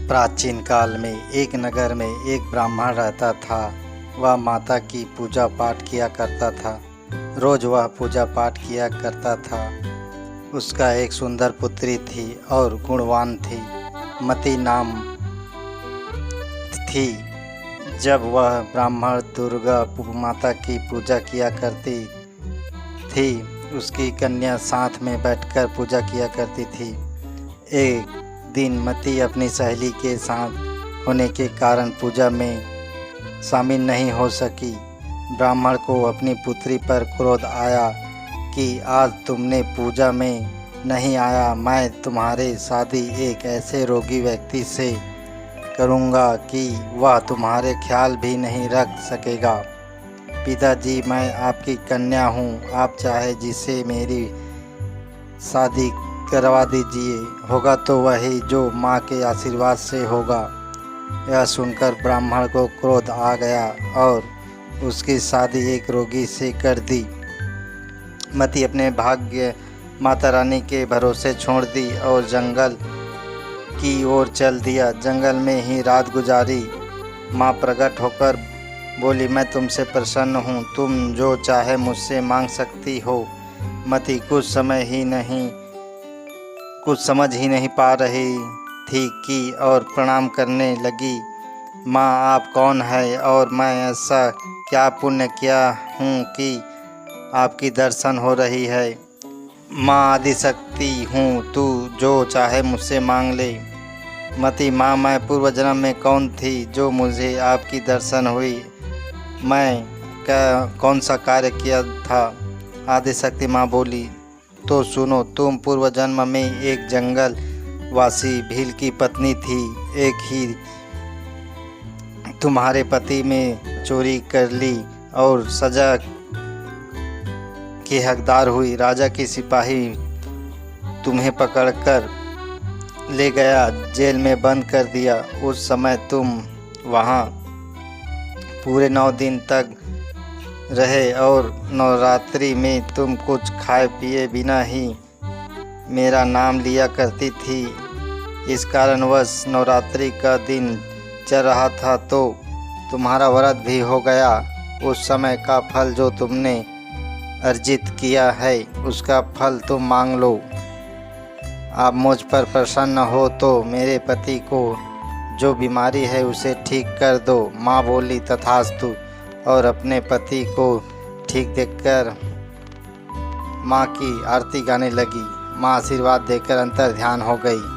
प्राचीन काल में एक नगर में एक ब्राह्मण रहता था। वह माता की पूजा पाठ किया करता था। रोज़ वह पूजा पाठ किया करता था। उसका एक सुंदर पुत्री थी और गुणवान थी, मति नाम थी। जब वह ब्राह्मण दुर्गा माता की पूजा किया करती थी, उसकी कन्या साथ में बैठकर पूजा किया करती थी। एक दिन मति अपनी सहेली के साथ होने के कारण पूजा में शामिल नहीं हो सकी। ब्राह्मण को अपनी पुत्री पर क्रोध आया कि आज तुमने पूजा में नहीं आया, मैं तुम्हारे शादी एक ऐसे रोगी व्यक्ति से करूँगा कि वह तुम्हारे ख्याल भी नहीं रख सकेगा। पिताजी, मैं आपकी कन्या हूँ, आप चाहे जिसे मेरी शादी करवा दीजिए, होगा तो वही जो माँ के आशीर्वाद से होगा। यह सुनकर ब्राह्मण को क्रोध आ गया और उसकी शादी एक रोगी से कर दी। मति अपने भाग्य माता रानी के भरोसे छोड़ दी और जंगल की ओर चल दिया। जंगल में ही रात गुजारी। माँ प्रकट होकर बोली, मैं तुमसे प्रसन्न हूँ, तुम जो चाहे मुझसे मांग सकती हो। मति कुछ समझ ही नहीं पा रही थी कि और प्रणाम करने लगी। माँ, आप कौन है और मैं ऐसा क्या पुण्य किया हूँ कि आपकी दर्शन हो रही है। माँ आदिशक्ति हूँ, तू जो चाहे मुझसे मांग ले। मति, माँ, मैं पूर्व जन्म में कौन थी जो मुझे आपकी दर्शन हुई, मैं कौन सा कार्य किया था। आदिशक्ति माँ बोली, तो सुनो, तुम पूर्व जन्म में एक जंगल वासी भील की पत्नी थी। एक ही तुम्हारे पति में चोरी कर ली और सजा की हकदार हुई। राजा की सिपाही तुम्हें पकड़कर ले गया, जेल में बंद कर दिया। उस समय तुम वहाँ पूरे 9 दिन तक रहे और नवरात्रि में तुम कुछ खाए पिए बिना ही मेरा नाम लिया करती थी। इस कारणवश नवरात्रि का दिन चल रहा था तो तुम्हारा व्रत भी हो गया। उस समय का फल जो तुमने अर्जित किया है, उसका फल तुम मांग लो। आप मुझ पर प्रसन्न हो तो मेरे पति को जो बीमारी है उसे ठीक कर दो। माँ बोली, तथास्तु, और अपने पति को ठीक देखकर माँ की आरती गाने लगी। माँ आशीर्वाद देकर अंतर ध्यान हो गई।